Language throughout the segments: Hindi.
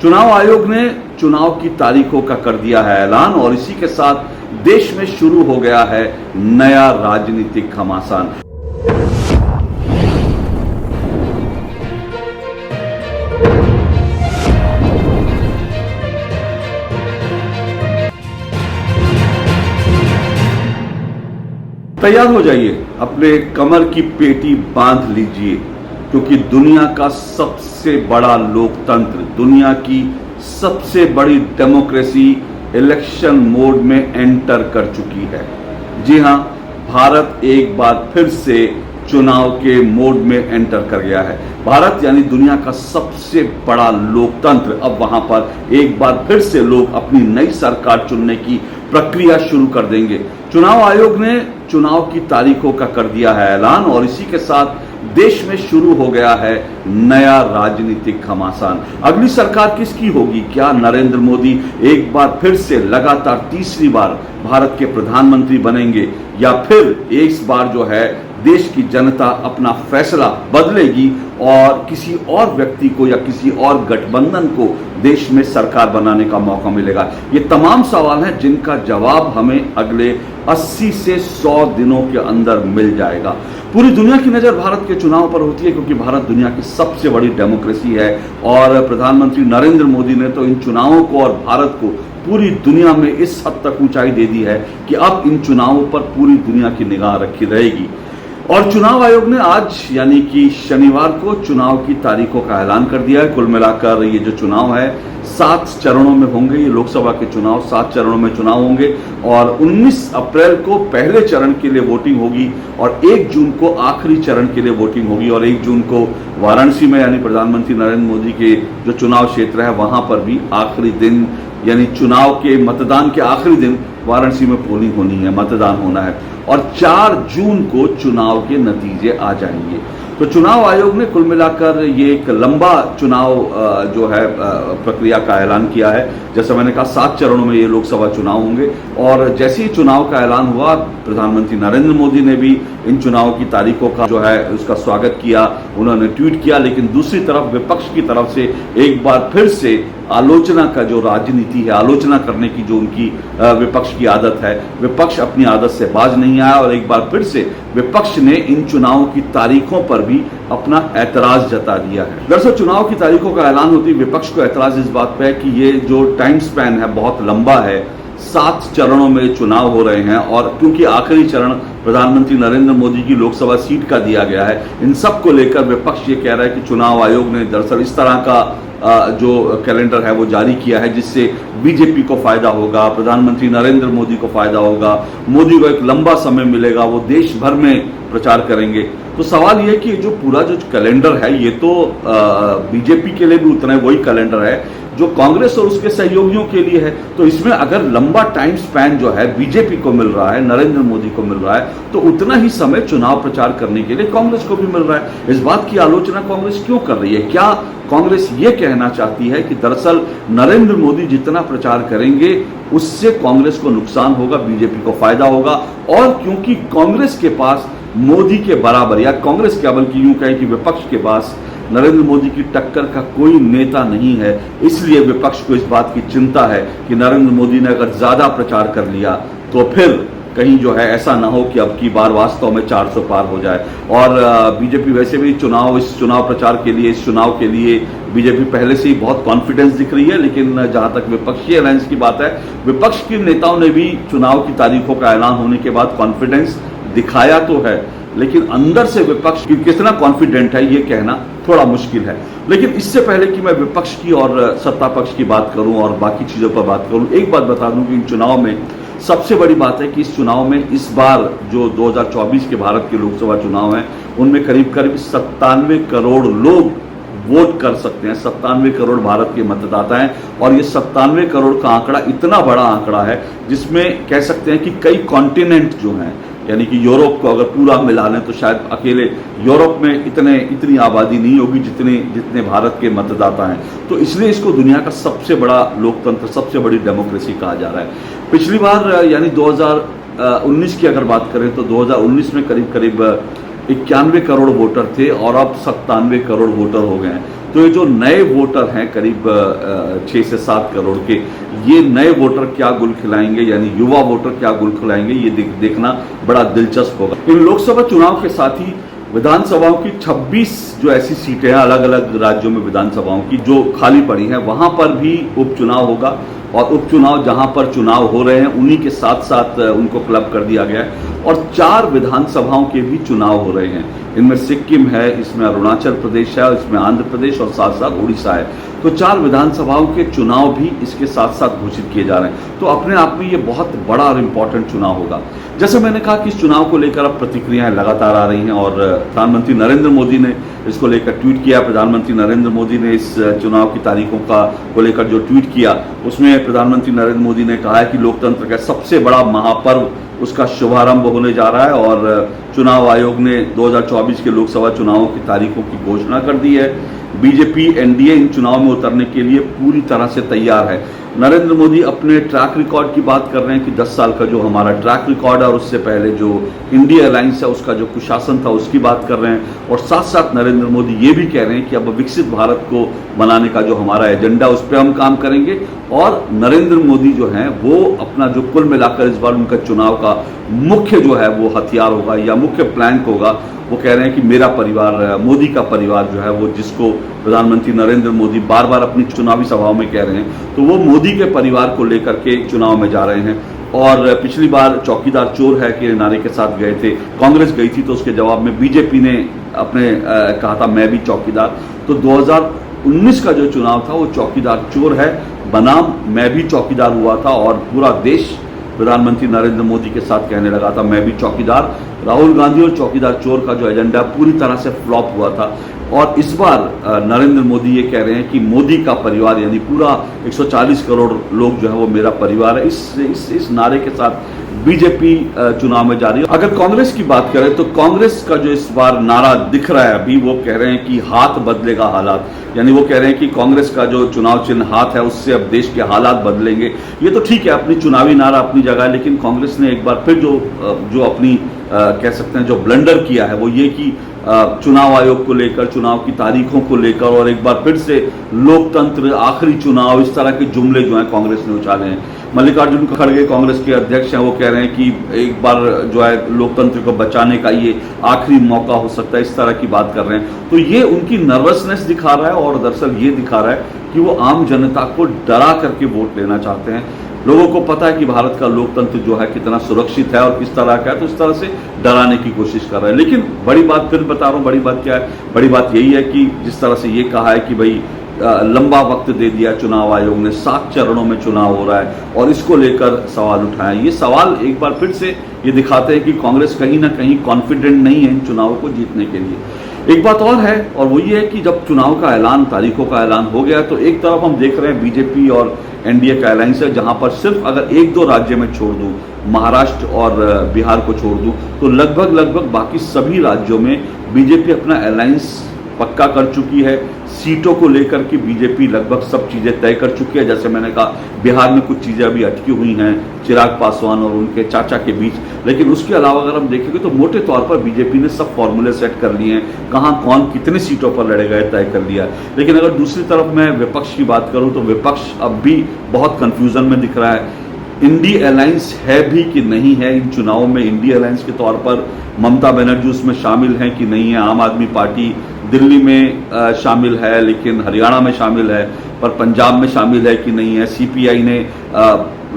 चुनाव आयोग ने चुनाव की तारीखों का कर दिया है ऐलान और इसी के साथ देश में शुरू हो गया है नया राजनीतिक घमासान। तैयार हो जाइए, अपने कमर की पेटी बांध लीजिए, क्योंकि दुनिया का सबसे बड़ा लोकतंत्र, दुनिया की सबसे बड़ी डेमोक्रेसी इलेक्शन मोड में एंटर कर चुकी है। जी हां, भारत एक बार फिर से चुनाव के मोड में एंटर कर गया है। भारत यानी दुनिया का सबसे बड़ा लोकतंत्र, अब वहां पर एक बार फिर से लोग अपनी नई सरकार चुनने की प्रक्रिया शुरू कर देंगे। चुनाव आयोग ने चुनाव की तारीखों का कर दिया है ऐलान और इसी के साथ देश में शुरू हो गया है नया राजनीतिक घमासान। अगली सरकार किसकी होगी? क्या नरेंद्र मोदी एक बार फिर से लगातार तीसरी बार भारत के प्रधानमंत्री बनेंगे, या फिर इस बार जो है देश की जनता अपना फैसला बदलेगी और किसी और व्यक्ति को या किसी और गठबंधन को देश में सरकार बनाने का मौका मिलेगा? ये तमाम सवाल हैं जिनका जवाब हमें अगले 80 से 100 दिनों के अंदर मिल जाएगा। पूरी दुनिया की नजर भारत के चुनाव पर होती है, क्योंकि भारत दुनिया की सबसे बड़ी डेमोक्रेसी है और प्रधानमंत्री नरेंद्र मोदी ने तो इन चुनावों को और भारत को पूरी दुनिया में इस हद तक ऊंचाई दे दी है कि अब इन चुनावों पर पूरी दुनिया की निगाह रखी रहेगी। और चुनाव आयोग ने आज यानी कि शनिवार को चुनाव की तारीखों का ऐलान कर दिया है। कुल मिलाकर ये जो चुनाव है 7 चरणों में होंगे। ये लोकसभा के चुनाव 7 चरणों में चुनाव होंगे और 19 अप्रैल को पहले चरण के लिए वोटिंग होगी और 1 जून को आखिरी चरण के लिए वोटिंग होगी और 1 जून को वाराणसी में यानी प्रधानमंत्री नरेंद्र मोदी के जो चुनाव क्षेत्र है वहां पर भी आखिरी दिन यानी चुनाव के मतदान के आखिरी दिन वाराणसी में पोलिंग होनी है, मतदान होना है और 4 जून को चुनाव के नतीजे आ जाएंगे। तो चुनाव आयोग ने कुल मिलाकर ये एक लंबा चुनाव जो है प्रक्रिया का ऐलान किया है। जैसा मैंने कहा 7 चरणों में ये लोकसभा चुनाव होंगे और जैसे ही चुनाव का ऐलान हुआ प्रधानमंत्री नरेंद्र मोदी ने भी इन चुनाव की तारीखों का जो है उसका स्वागत किया, उन्होंने ट्वीट किया। लेकिन दूसरी तरफ विपक्ष की तरफ से एक बार फिर से आलोचना का जो राजनीति है, आलोचना करने की जो उनकी विपक्ष की आदत है, विपक्ष अपनी आदत से बाज नहीं आया और एक बार फिर से विपक्ष ने इन चुनावों की तारीखों पर भी अपना ऐतराज जता दिया है। दरअसल चुनाव की तारीखों का ऐलान होती विपक्ष को ऐतराज इस बात पे है कि ये जो टाइम स्पैन है बहुत लंबा है, 7 चरणों में चुनाव हो रहे हैं और क्योंकि आखिरी चरण प्रधानमंत्री नरेंद्र मोदी की लोकसभा सीट का दिया गया है, इन सब को लेकर विपक्ष ये कह रहा है कि चुनाव आयोग ने दरअसल इस तरह का जो कैलेंडर है वो जारी किया है जिससे बीजेपी को फायदा होगा, प्रधानमंत्री नरेंद्र मोदी को फायदा होगा, मोदी को एक लंबा समय मिलेगा, वो देश भर में प्रचार करेंगे। तो सवाल ये है कि जो पूरा जो कैलेंडर है ये तो बीजेपी के लिए भी उतना वही कैलेंडर है जो कांग्रेस और उसके सहयोगियों के लिए है। तो इसमें अगर लंबा टाइम स्पैन जो है बीजेपी को मिल रहा है, नरेंद्र मोदी को मिल रहा है, तो उतना ही समय चुनाव प्रचार करने के लिए कांग्रेस को भी मिल रहा है। इस बात की आलोचना कांग्रेस क्यों कर रही है? क्या कांग्रेस ये कहना चाहती है कि दरअसल नरेंद्र मोदी जितना प्रचार करेंगे उससे कांग्रेस को नुकसान होगा, बीजेपी को फायदा होगा? और क्योंकि कांग्रेस के पास मोदी के बराबर या कांग्रेस क्या बल्कि यूं कहें कि विपक्ष के पास नरेंद्र मोदी की टक्कर का कोई नेता नहीं है, इसलिए विपक्ष को इस बात की चिंता है कि नरेंद्र मोदी ने अगर ज्यादा प्रचार कर लिया तो फिर कहीं जो है ऐसा ना हो कि अब की बार वास्तव में 400 पार हो जाए। और बीजेपी वैसे भी इस चुनाव प्रचार के लिए, इस चुनाव के लिए बीजेपी पहले से ही बहुत कॉन्फिडेंस दिख रही है। लेकिन जहां तक विपक्षी अलायंस की बात है, विपक्ष के नेताओं ने भी चुनाव की तारीखों का ऐलान होने के बाद कॉन्फिडेंस दिखाया तो है, लेकिन अंदर से विपक्ष कितना कॉन्फिडेंट है ये कहना थोड़ा मुश्किल है। लेकिन इससे पहले कि मैं विपक्ष की और सत्ता पक्ष की बात करूं और बाकी चीजों पर बात करूं, एक बात बता दूं कि इन चुनाव में सबसे बड़ी बात है कि इस चुनाव में इस बार जो 2024 के भारत के लोकसभा चुनाव हैं उनमें करीब 97 करोड़ लोग वोट कर सकते हैं। 97 करोड़ भारत के मतदाता हैं और ये 97 करोड़ का आंकड़ा इतना बड़ा आंकड़ा है जिसमें कह सकते हैं कि कई कॉन्टिनेंट जो हैं, यानी कि यूरोप को अगर पूरा मिला लें तो शायद अकेले यूरोप में इतनी आबादी नहीं होगी जितने भारत के मतदाता हैं। तो इसलिए इसको दुनिया का सबसे बड़ा लोकतंत्र, सबसे बड़ी डेमोक्रेसी कहा जा रहा है। पिछली बार यानी 2019 की अगर बात करें तो 2019 में करीब 91 करोड़ वोटर थे और अब 97 करोड़ वोटर हो गए हैं। तो ये जो नए वोटर हैं करीब 6 से 7 करोड़ के, ये नए वोटर क्या गुल खिलाएंगे, यानी युवा वोटर क्या गुल खिलाएंगे, ये देखना बड़ा दिलचस्प होगा। इन लोकसभा चुनाव के साथ ही विधानसभाओं की 26 जो ऐसी सीटें हैं अलग अलग राज्यों में विधानसभाओं की जो खाली पड़ी हैं, वहां पर भी उपचुनाव होगा। और उपचुनाव जहां पर चुनाव हो रहे हैं उन्हीं के साथ साथ उनको क्लब कर दिया गया है। और 4 विधानसभाओं के भी चुनाव हो रहे हैं। इनमें सिक्किम है, इसमें अरुणाचल प्रदेश है, इसमें आंध्र प्रदेश और साथ साथ उड़ीसा है। तो 4 विधानसभाओं के चुनाव भी इसके साथ साथ घोषित किए जा रहे हैं। तो अपने आप में ये बहुत बड़ा और इम्पोर्टेंट चुनाव होगा। जैसे मैंने कहा कि इस चुनाव को लेकर अब प्रतिक्रियाएं लगातार आ रही हैं और प्रधानमंत्री नरेंद्र मोदी ने इसको लेकर ट्वीट किया। प्रधानमंत्री नरेंद्र मोदी ने इस चुनाव की तारीखों को लेकर जो ट्वीट किया, उसमें प्रधानमंत्री नरेंद्र मोदी ने कहा है कि लोकतंत्र का सबसे बड़ा महापर्व उसका शुभारंभ होने जा रहा है और चुनाव आयोग ने 2024 के लोकसभा चुनावों की तारीखों की घोषणा कर दी है। बीजेपी एनडीए इन चुनाव में उतरने के लिए पूरी तरह से तैयार है। नरेंद्र मोदी अपने ट्रैक रिकॉर्ड की बात कर रहे हैं कि 10 साल का जो हमारा ट्रैक रिकॉर्ड है और उससे पहले जो इंडिया अलायंस है उसका जो कुशासन था उसकी बात कर रहे हैं। और साथ साथ नरेंद्र मोदी ये भी कह रहे हैं कि अब विकसित भारत को बनाने का जो हमारा एजेंडा उस पर हम काम करेंगे। और नरेंद्र मोदी जो हैं वो अपना जो कुल मिलाकर इस बार उनका चुनाव का मुख्य जो है वो हथियार होगा या मुख्य प्लैंक होगा, वो कह रहे हैं कि मेरा परिवार, मोदी का परिवार जो है वो, जिसको प्रधानमंत्री नरेंद्र मोदी बार बार अपनी चुनावी सभाओं में कह रहे हैं, तो वो मोदी के परिवार को लेकर के चुनाव में जा रहे हैं। और पिछली बार चौकीदार चोर है के नारे के साथ गए थे, कांग्रेस गई थी, तो उसके जवाब में बीजेपी ने अपने कहा था मैं भी चौकीदार। तो 2019 का जो चुनाव था वो चौकीदार चोर है बनाम मैं भी चौकीदार हुआ था और पूरा देश प्रधानमंत्री नरेंद्र मोदी के साथ कहने लगा था मैं भी चौकीदार। राहुल गांधी और चौकीदार चोर का जो एजेंडा पूरी तरह से फ्लॉप हुआ था। और इस बार नरेंद्र मोदी ये कह रहे हैं कि मोदी का परिवार यानी पूरा 140 करोड़ लोग जो है वो मेरा परिवार है। इस नारे के साथ बीजेपी चुनाव में जा रही है। अगर कांग्रेस की बात करें तो कांग्रेस का जो इस बार नारा दिख रहा है अभी, वो कह रहे हैं कि हाथ बदलेगा हालात, यानी वो कह रहे हैं कि कांग्रेस का जो चुनाव चिन्ह हाथ है उससे अब देश के हालात बदलेंगे। ये तो ठीक है, अपनी चुनावी नारा अपनी जगह है, लेकिन कांग्रेस ने एक बार फिर जो अपनी कह सकते हैं जो ब्लंडर किया है वो ये कि चुनाव आयोग को लेकर, चुनाव की तारीखों को लेकर और एक बार फिर से लोकतंत्र, आखिरी चुनाव, इस तरह के जुमले जो हैं कांग्रेस ने उछाले हैं। मल्लिकार्जुन खड़गे कांग्रेस के अध्यक्ष हैं, वो कह रहे हैं कि एक बार जो है लोकतंत्र को बचाने का ये आखिरी मौका हो सकता है, इस तरह की बात कर रहे हैं। तो ये उनकी नर्वसनेस दिखा रहा है और दरअसल ये दिखा रहा है कि वो आम जनता को डरा करके वोट लेना चाहते हैं। लोगों को पता है कि भारत का लोकतंत्र जो है कितना सुरक्षित है और किस तरह का है, तो इस तरह से डराने की कोशिश कर रहे हैं। लेकिन बड़ी बात फिर बता रहा हूँ, बड़ी बात क्या है? बड़ी बात यही है कि जिस तरह से ये कहा है कि भाई लंबा वक्त दे दिया चुनाव आयोग ने, 7 चरणों में चुनाव हो रहा है और इसको लेकर सवाल उठाए। ये सवाल एक बार फिर से ये दिखाते हैं कि कांग्रेस कहीं ना कहीं कॉन्फिडेंट नहीं है इन चुनावों को जीतने के लिए। एक बात और है और वो ये है कि जब चुनाव का ऐलान, तारीखों का ऐलान हो गया तो एक तरफ हम देख रहे हैं बीजेपी और एनडीए का अलायंस है, जहां पर सिर्फ अगर 1-2 राज्य में छोड़ दूं, महाराष्ट्र और बिहार को छोड़ दूं, तो लगभग बाकी सभी राज्यों में बीजेपी अपना अलायंस पक्का कर चुकी है। सीटों को लेकर के बीजेपी लगभग सब चीजें तय कर चुकी है। जैसे मैंने कहा, बिहार में कुछ चीजें अभी अटकी हुई हैं चिराग पासवान और उनके चाचा के बीच, लेकिन उसके अलावा अगर हम देखेंगे तो मोटे तौर पर बीजेपी ने सब फॉर्मूले सेट कर लिए हैं, कहां कौन कितनी सीटों पर लड़ेगा तय कर लिया है। लेकिन अगर दूसरी तरफ मैं विपक्ष की बात करूं तो विपक्ष अब भी बहुत कंफ्यूजन में दिख रहा है। इंडी अलायंस है भी कि नहीं है इन चुनावों में, इंडी अलायंस के तौर पर ममता बनर्जी उसमें शामिल हैं कि नहीं है। आम आदमी पार्टी दिल्ली में शामिल है, लेकिन हरियाणा में शामिल है, पर पंजाब में शामिल है कि नहीं है। सीपीआई ने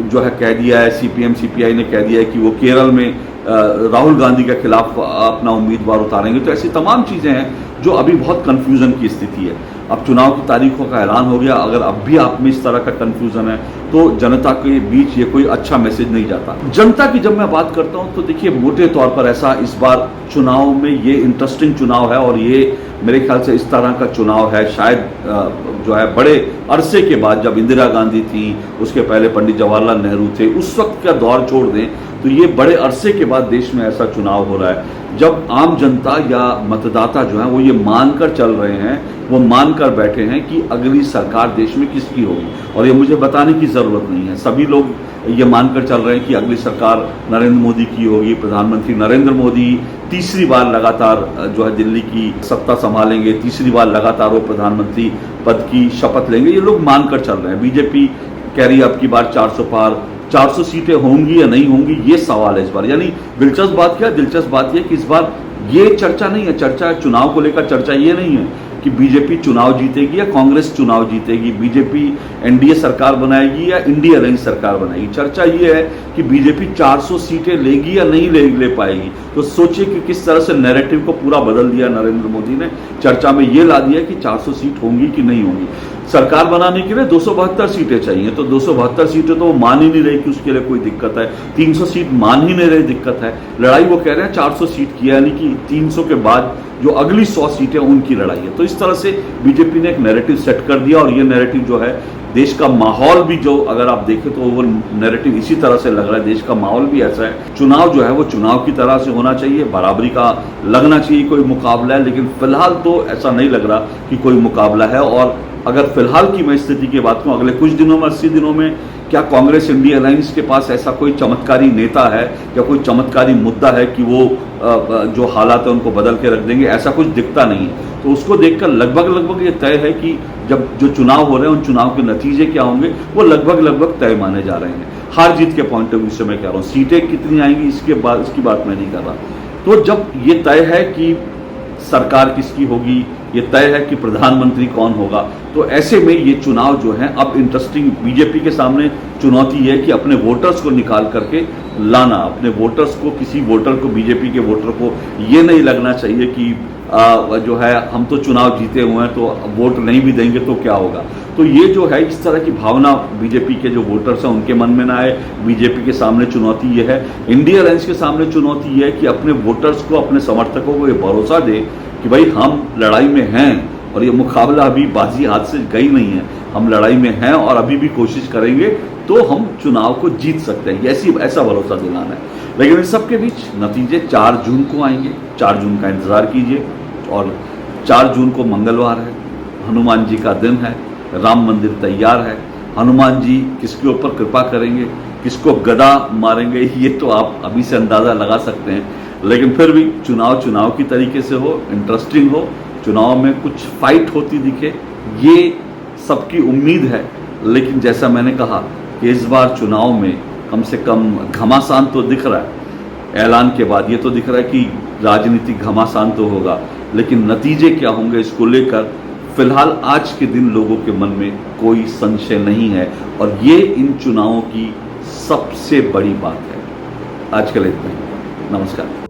जो है कह दिया है, सीपीएम सीपीआई ने कह दिया है कि वो केरल में राहुल गांधी के खिलाफ अपना उम्मीदवार उतारेंगे। तो ऐसी तमाम चीजें हैं जो अभी बहुत कंफ्यूजन की स्थिति है। अब चुनाव की तारीखों का ऐलान हो गया, अगर अब भी आप में इस तरह का कंफ्यूजन है तो जनता के बीच ये कोई अच्छा मैसेज नहीं जाता। जनता की जब मैं बात करता हूं तो देखिए, मोटे तौर पर ऐसा इस बार चुनाव में ये इंटरेस्टिंग चुनाव है और ये मेरे ख्याल से इस तरह का चुनाव है शायद जो है बड़े अरसे के बाद, जब इंदिरा गांधी थी, उसके पहले पंडित जवाहरलाल नेहरू थे, उस वक्त का दौर छोड़ दें तो ये बड़े अरसे के बाद देश में ऐसा चुनाव हो रहा है। जब आम जनता या मतदाता जो है वो ये मानकर चल रहे हैं, वो मानकर बैठे हैं कि अगली सरकार देश में किसकी होगी, और ये मुझे बताने की ज़रूरत नहीं है, सभी लोग ये मानकर चल रहे हैं कि अगली सरकार नरेंद्र मोदी की होगी, प्रधानमंत्री नरेंद्र मोदी तीसरी बार लगातार जो है दिल्ली की सत्ता संभालेंगे, तीसरी बार लगातार वो प्रधानमंत्री पद की शपथ लेंगे, ये लोग मानकर चल रहे हैं। बीजेपी कह रही है अब की बार 400 पार, 400 सीटें होंगी या नहीं होंगी, ये सवाल है इस बार। यानी दिलचस्प बात क्या है, दिलचस्प बात ये कि इस बार ये चर्चा नहीं है, चर्चा चुनाव को लेकर चर्चा ये नहीं है कि बीजेपी चुनाव जीतेगी या कांग्रेस चुनाव जीतेगी, बीजेपी एनडीए सरकार बनाएगी या इंडिया अलायंस सरकार बनाएगी। चर्चा ये है कि बीजेपी 400 सीटें लेगी या नहीं ले पाएगी। तो सोचिए कि किस तरह से नैरेटिव को पूरा बदल दिया नरेंद्र मोदी ने, चर्चा में ये ला दिया कि 400 सीट होंगी कि नहीं होंगी। सरकार बनाने के लिए 272 सीटें चाहिए, तो 272 सीटें तो वो मान ही नहीं रही कि उसके लिए कोई दिक्कत है, 300 सीट मान ही नहीं रही दिक्कत है। लड़ाई वो कह रहे हैं 400 सीट की, यानी कि 300 के बाद जो अगली 100 सीटें उनकी लड़ाई है। तो इस तरह से बीजेपी ने एक नैरेटिव सेट कर दिया, और ये नैरेटिव जो है देश का माहौल भी, जो अगर आप देखें तो वो नैरेटिव इसी तरह से लग रहा है, देश का माहौल भी ऐसा है। चुनाव जो है वो चुनाव की तरह से होना चाहिए, बराबरी का लगना चाहिए, कोई मुकाबला है, लेकिन फिलहाल तो ऐसा नहीं लग रहा कि कोई मुकाबला है। और अगर फिलहाल की मैं स्थिति की बात करूं, अगले कुछ दिनों में 80 दिनों में क्या कांग्रेस इंडिया अलायंस के पास ऐसा कोई चमत्कारी नेता है या कोई चमत्कारी मुद्दा है कि वो जो हालात है उनको बदल के रख देंगे, ऐसा कुछ दिखता नहीं है। तो उसको देखकर लगभग ये तय है कि जब जो चुनाव हो रहे हैं उन चुनाव के नतीजे क्या होंगे वो लगभग तय माने जा रहे हैं। हार जीत के पॉइंट ऑफ व्यू से मैं कह रहा हूँ, सीटें कितनी आएंगी इसकी बात मैं नहीं कर रहा। तो जब ये तय है कि सरकार किसकी होगी, ये तय है कि प्रधानमंत्री कौन होगा, तो ऐसे में ये चुनाव जो है अब इंटरेस्टिंग, बीजेपी के सामने चुनौती है कि अपने वोटर्स को निकाल करके लाना, अपने वोटर्स को, किसी वोटर को, बीजेपी के वोटर को ये नहीं लगना चाहिए कि जो है हम तो चुनाव जीते हुए हैं तो वोट नहीं भी देंगे तो क्या होगा। तो ये जो है इस तरह की भावना बीजेपी के जो वोटर्स हैं उनके मन में ना आए। बीजेपी के सामने चुनौती ये है, इंडिया अलायंस के सामने चुनौती ये है कि अपने वोटर्स को, अपने समर्थकों को ये भरोसा दे कि भाई हम लड़ाई में हैं और ये मुकाबला अभी बाजी हाथ से गई नहीं है, हम लड़ाई में हैं और अभी भी कोशिश करेंगे तो हम चुनाव को जीत सकते हैं, ऐसा भरोसा दिलाना है। लेकिन इन सब के बीच नतीजे 4 जून को आएंगे, 4 जून का इंतजार कीजिए। और 4 जून को मंगलवार है, हनुमान जी का दिन है, राम मंदिर तैयार है। हनुमान जी किसके ऊपर कृपा करेंगे, किसको गदा मारेंगे, ये तो आप अभी से अंदाज़ा लगा सकते हैं। लेकिन फिर भी चुनाव की तरीके से हो, इंटरेस्टिंग हो, चुनाव में कुछ फाइट होती दिखे, ये सबकी उम्मीद है। लेकिन जैसा मैंने कहा कि इस बार चुनाव में कम से कम घमासान तो दिख रहा है, ऐलान के बाद ये तो दिख रहा है कि राजनीतिक घमासान तो होगा, लेकिन नतीजे क्या होंगे इसको लेकर फिलहाल आज के दिन लोगों के मन में कोई संशय नहीं है। और ये इन चुनावों की सबसे बड़ी बात है। आज के लिए इतना ही, नमस्कार।